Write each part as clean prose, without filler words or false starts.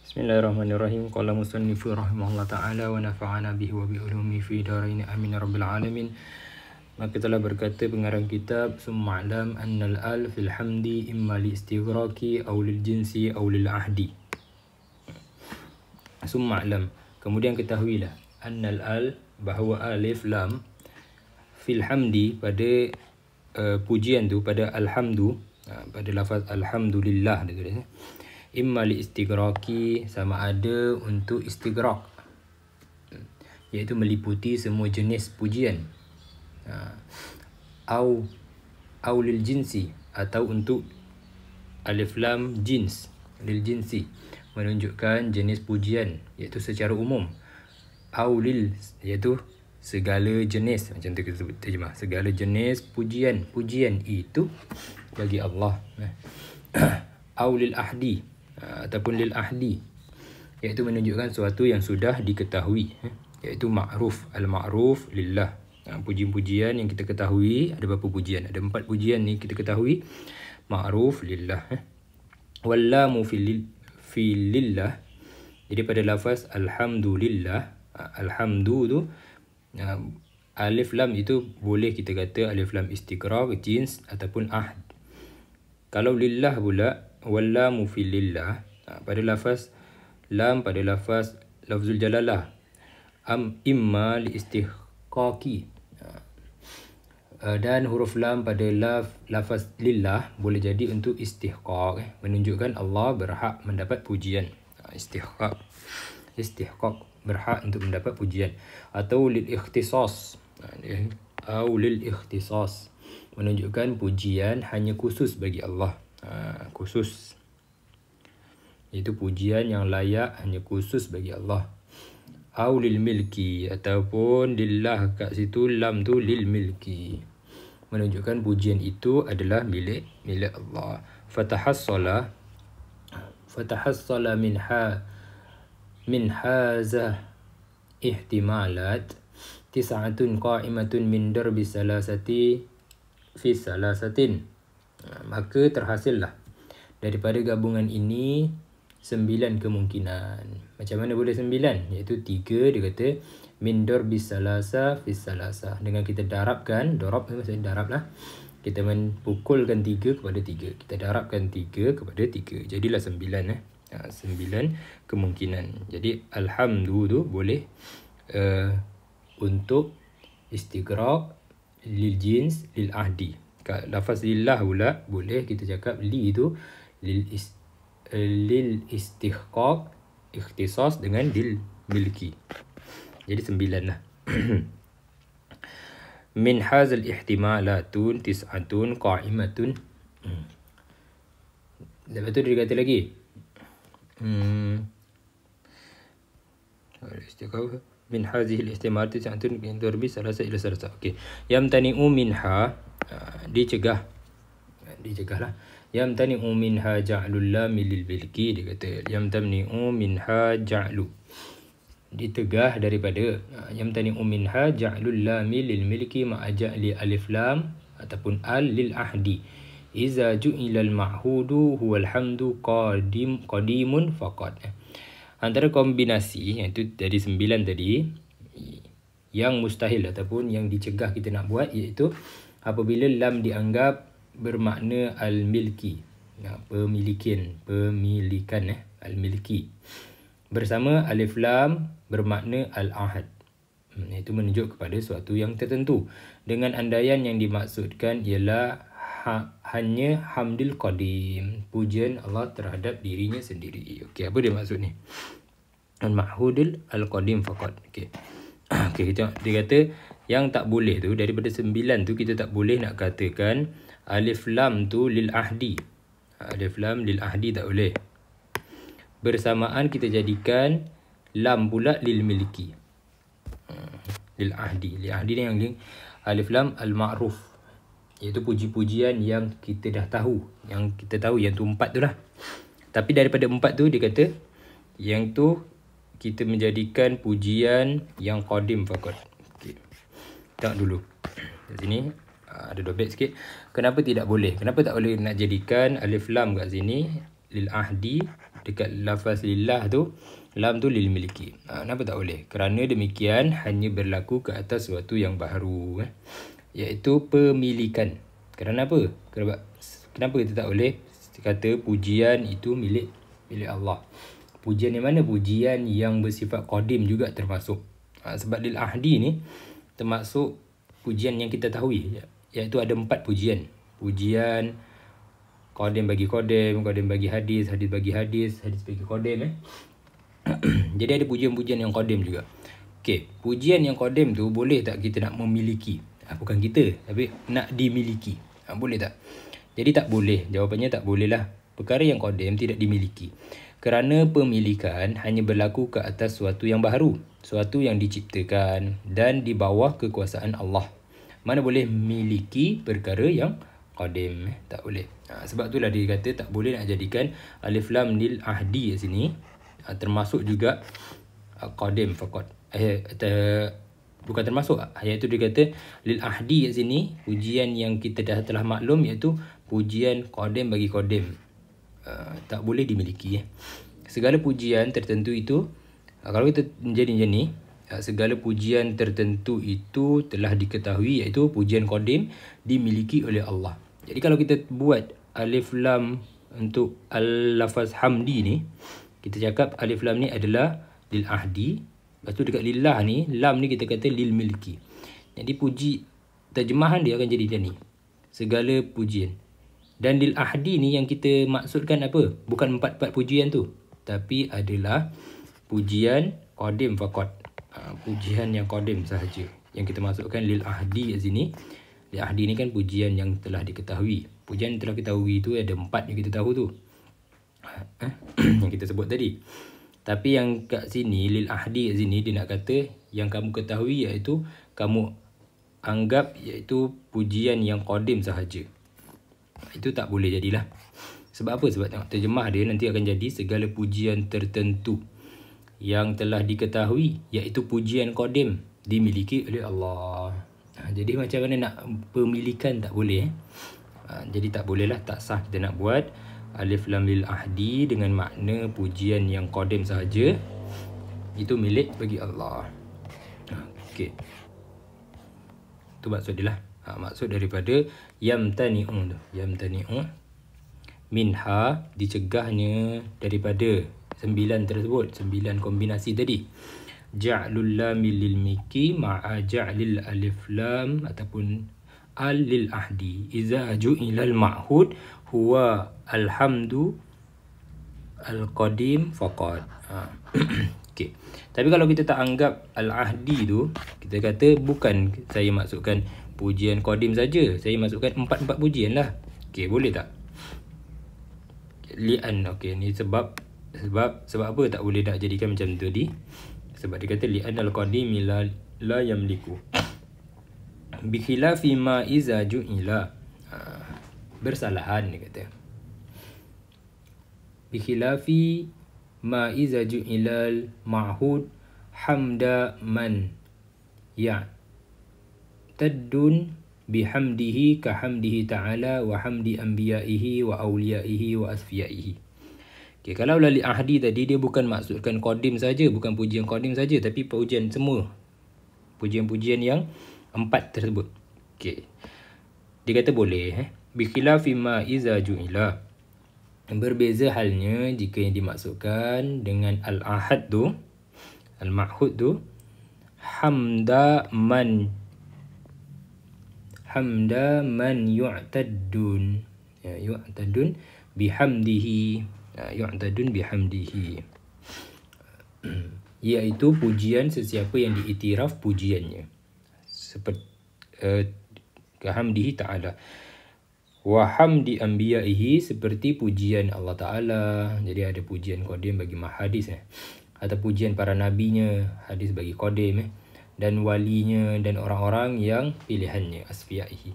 Bismillahirrahmanirrahim. Qala musannifu rahimahullah ta'ala wa nafa'ana bihi wa bi ulumi fi darain amin ya rabbil alamin. Maka telah berkata pengarang kitab, Summa'lam annal al fil hamdi imma li istighraqi aw lil jinsi aw lil ahdi. Summa'lam, kemudian ketahuilah, annal al, bahawa alif lam fil hamdi, pada pujian tu, pada alhamdu, pada lafaz alhamdulillah dia tulis, imma li istighraqi, sama ada untuk istighraq, iaitu meliputi semua jenis pujian, au lil jinsi, atau untuk alif lam jins, lil jinsi, menunjukkan jenis pujian, iaitu secara umum, au lil, iaitu segala jenis, macam tu kita sebut terjemah, segala jenis pujian, pujian itu bagi Allah. Au lil ahdi, ataupun lil ahdi, iaitu menunjukkan sesuatu yang sudah diketahui, iaitu ma'ruf, al-ma'ruf lillah. Pujian-pujian yang kita ketahui, ada berapa pujian? Ada 4 pujian ni kita ketahui, ma'ruf lillah. Wallamu fi lillah, jadi pada lafaz alhamdulillah, alhamdu tu, alif lam itu boleh kita kata alif lam istighraq, jins ataupun ahd. Kalau lillah pula, wallamu fi lillah, pada lafaz lam, pada lafaz lafzul jalalah, imma li istihqaqi, dan huruf lam pada lafaz lillah boleh jadi untuk istihqaq, menunjukkan Allah berhak mendapat pujian. Istihqaq, berhak untuk mendapat pujian. Atau lil ikhtisas, atau lil ikhtisas, menunjukkan pujian hanya khusus bagi Allah, khusus, itu pujian yang layak hanya khusus bagi Allah. Au lil milki, ataupun lillah kat situ lam tu lil milki, menunjukkan pujian itu adalah milik Allah. Fatahassala min hazah ihtimalat tis'atun qa'imatun min darbi salasati fi salasatin, maka terhasillah daripada gabungan ini 9 kemungkinan. Macam mana boleh 9? Iaitu 3, dia kata min darbi salasa fi salasa, dengan kita darabkan, darab maksudnya darab lah, kita mempukulkan 3 kepada 3, kita darabkan 3 kepada 3, jadilah 9. 9 kemungkinan. Jadi alhamdu tu boleh untuk istighraq, lil jins, lil ahdi. Lafaz lillah pula boleh kita cakap li tu lil istihqaq, ikhtisas, dengan lil milki. Jadi 9 lah. Min hazal ihtimalatun tis'atun qa'imatun. Lepas tu dia kata lagi, min hazihi al-ihtimalat tis'atun min darbi salasa ila salasa. Okey, yamtani'u minha, dicegahlah. Yamtani'u minha ja'lul lam lil bilki, dia kata yamtani'u minha ja'lu, ditegah daripada, yamtani'u minha ja'lul lam lil milki ma'a ja'li alif lam ataupun al lil ahdi iza ju'ila al ma'hudu huwal hamdu qadimun faqat. Antara kombinasi yang itu dari 9 tadi, yang mustahil ataupun yang dicegah kita nak buat, iaitu apabila lam dianggap bermakna al-milki, pemilikan, al-milki, bersama alif lam bermakna al-ahad, itu menunjuk kepada suatu yang tertentu, dengan andaian yang dimaksudkan ialah hanya hamdul qadim, pujian Allah terhadap dirinya sendiri. Okey, apa dia maksud ni? Al-mahhudul al-qadim faqat. Okey. Okey, kita dia kata yang tak boleh tu, daripada 9 tu kita tak boleh nak katakan alif lam tu lil ahdi. Alif lam lil ahdi tak boleh. Bersamaan kita jadikan lam pula lil milki. Lil ahdi. Lil ahdi ni yang alif lam al-ma'ruf, iaitu puji-pujian yang kita dah tahu, yang kita tahu, yang tu 4 tu lah. Tapi daripada 4 tu dia kata yang tu kita menjadikan pujian yang qadim faqat. Okey, tengok dulu di sini, ada dobet sikit. Kenapa tidak boleh? Kenapa tak boleh nak jadikan alif lam kat sini lil ahdi dekat lafaz lillah tu, lam tu lil milki. Kenapa tak boleh? Kerana demikian hanya berlaku ke atas sesuatu yang baharu, iaitu pemilikan. Kerana apa? Kenapa kita tak boleh kata pujian itu milik Allah? Pujian yang mana? Pujian yang bersifat qadim juga termasuk. Sebab lil ahdi ni termasuk pujian yang kita tahu, iaitu ada 4 pujian. Pujian qadim bagi qadim, qadim bagi hadis, hadis bagi hadis, hadis bagi qadim. Jadi ada pujian-pujian yang qadim juga. Okey, pujian yang qadim tu boleh tak kita nak memiliki? Bukan kita, tapi nak dimiliki. Boleh tak? Jadi tak boleh. Jawapannya tak boleh lah. Perkara yang qadim tidak dimiliki. Kerana pemilikan hanya berlaku ke atas sesuatu yang baharu, sesuatu yang diciptakan dan di bawah kekuasaan Allah. Mana boleh miliki perkara yang qadim? Tak boleh. Sebab itulah dia kata tak boleh nak jadikan alif lam lil ahdi kat sini termasuk juga qadim faqat. Bukan termasuk, iaitu dia kata lil ahdi kat sini pujian yang kita telah maklum, iaitu pujian qadim bagi qadim. Tak boleh dimiliki. Segala pujian tertentu itu, kalau kita menjadi macam ni, segala pujian tertentu itu telah diketahui, iaitu pujian qadim dimiliki oleh Allah. Jadi kalau kita buat alif lam untuk al-lafaz hamdi ni, kita cakap alif lam ni adalah lil ahdi, lepas tu dekat lillah ni, lam ni kita kata lil milki. Jadi terjemahan dia akan jadi macam ni, segala pujian. Dan lil ahdi ni yang kita maksudkan apa? Bukan 4 pujian tu, tapi adalah pujian qadim faqat. Pujian yang qadim sahaja yang kita masukkan lil ahdi kat sini. Lil ahdi ni kan pujian yang telah diketahui. Pujian yang telah diketahui tu ada 4 yang kita tahu tu, yang kita sebut tadi. Tapi yang kat sini, lil ahdi kat sini, dia nak kata yang kamu ketahui, iaitu kamu anggap iaitu pujian yang qadim sahaja. Itu tak boleh jadilah. Sebab apa? Sebab tengok terjemah dia nanti akan jadi segala pujian tertentu yang telah diketahui, iaitu pujian qadim dimiliki oleh Allah. Jadi macam mana nak pemilikan? Tak boleh. Jadi tak boleh lah, tak sah kita nak buat alif lam lil ahdi dengan makna pujian yang qadim sahaja, itu milik bagi Allah. Okey, itu maksud dia lah. Maksud daripada yamtani'u tu, yamtani'u minha, dicegahnya daripada 9 tersebut, 9 kombinasi tadi. Ja'lul lam lil miki ma'a ja'lil alif lam ataupun al lil ahdi iza ju'ila al ma'hud huwa alhamdu al qadim faqat. Okey. Tapi kalau kita tak anggap al ahdi tu, kita kata bukan saya masukkan pujian qadim saja, saya masukkan 4 pujian lah. Okey, boleh tak? Li'an, okey, ni sebab apa tak boleh nak jadikan macam tu tadi? Sebab dia kata li'an al-qadim la yamliku bi khilafi ma iza ju'ila. Bersalahan dia kata. Bi khilafi ma iza ju'ila al-ma'hud hamda man ya'taddun bihamdihi ka hamdihi ta'ala wa hamdi anbiya'ihi wa awliyaihi wa asfiyaihi. Okay, kalau lali ahdi tadi dia bukan maksudkan qadim saja, bukan pujian qadim saja, tapi pujian semua, pujian-pujian yang 4 tersebut. Okay, dia kata boleh. Bi khilafi ma iza ju'ila, berbeza halnya jika yang dimaksudkan dengan al-ahad tu, al-ma'hud tu, hamda man yu'taddun, yu'taddun bihamdihi, yu'taddun bihamdihi, iaitu pujian sesiapa yang diiktiraf pujiannya, seperti kahamdihi ta'ala, wa hamdi anbiya'ihi, seperti pujian Allah Ta'ala. Jadi ada pujian qadim bagi mahadis, atau pujian para nabinya, hadis bagi qadim, dan walinya dan orang-orang yang pilihannya, asfiyaihi,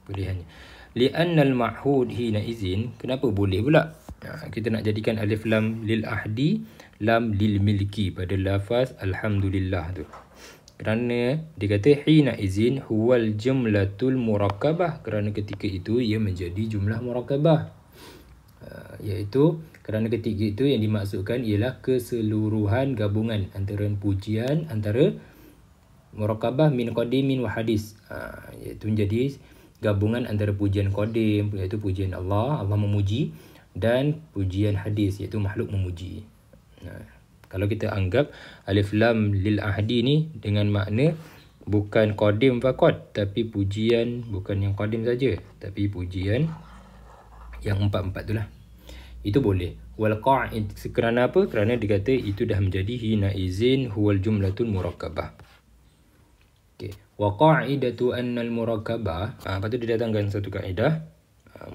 pilihannya. Li'annal ma'hud hina izin, kenapa boleh pula kita nak jadikan alif lam lil ahdi, lam lil milki pada lafaz alhamdulillah tu? Kerana dia kata hina izin huwal jumlatul murakkabah, kerana ketika itu ia menjadi jumlah murakkabah, iaitu Kerana ketika itu yang dimaksudkan ialah keseluruhan gabungan antara pujian, antara murakabah min qadimin wa hadis. Iaitu menjadi gabungan antara pujian qadim, iaitu pujian Allah memuji, dan pujian hadis, iaitu makhluk memuji. Kalau kita anggap alif lam lil ahdi ni dengan makna bukan qadim faqat, tapi pujian bukan yang qadim saja, tapi pujian yang empat-empat tu lah, itu boleh. Wal qa'id, kerana apa? Kerana dikata itu dah menjadi hina izin huwal jumlatul murakkabah. Okey, wa qa'idatu anna al murakkabah, lepas tu dia datangkan satu kaedah,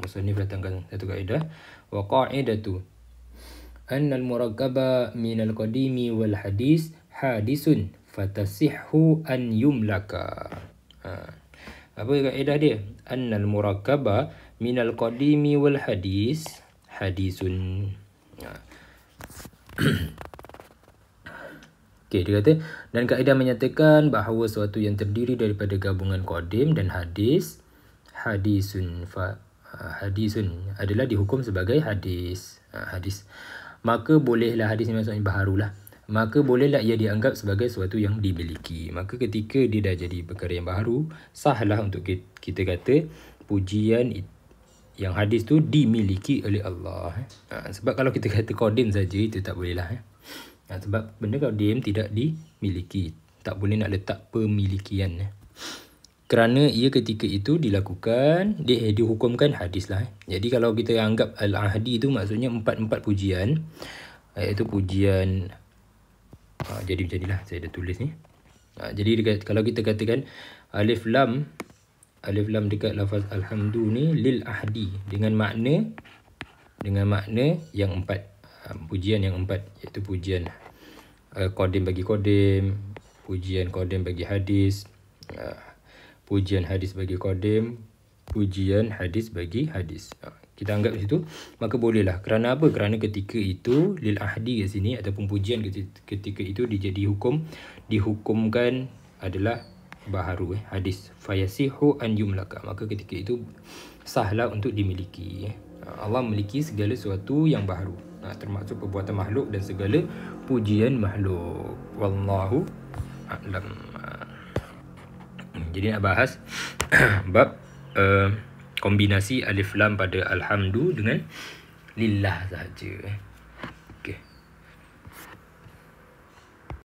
musannif datangkan satu kaedah, wa qa'idatu anna al murakkaba min al qadimi wal hadis hadisun fatasihhu an yumlaka. Apa kaedah dia? Anna al murakkaba min al qadimi wal hadis hadisun. Okey, dia kata, dan kaedah menyatakan bahawa sesuatu yang terdiri daripada gabungan qadim dan hadis, hadisun adalah dihukum sebagai hadis. Hadis. Maka bolehlah, hadis ni maksudnya baharulah. Maka bolehlah ia dianggap sebagai sesuatu yang dimiliki. Maka ketika dia dah jadi perkara yang baharu, sahlah untuk kita kata pujian yang hadis tu dimiliki oleh Allah. Sebab kalau kita kata qadim saja, itu tak boleh lah. Sebab benda qadim tidak dimiliki, tak boleh nak letak pemilikian. Kerana ia ketika itu dilakukan, dihukumkan hadis lah. Jadi kalau kita anggap al-ahdi tu maksudnya empat pujian, iaitu pujian, jadilah saya dah tulis ni. Jadi kalau kita katakan alif lam dekat lafaz alhamdu ni lil ahdi, dengan makna yang empat, pujian yang empat, iaitu pujian qadim bagi qadim, pujian qadim bagi hadis, pujian hadis bagi qadim, pujian hadis bagi hadis. Kita anggap situ, maka bolehlah. Kerana apa? Kerana ketika itu lil ahdi kat sini, ataupun pujian ketika itu dihukumkan adalah baharu, hadis. Fayasihu an yumlaka, maka ketika itu sahlah untuk dimiliki. Allah memiliki segala sesuatu yang baharu, termasuk perbuatan makhluk dan segala pujian makhluk. Wallahu a'lam. Jadi nak bahas bab kombinasi alif lam pada alhamdu dengan lillah sahaja.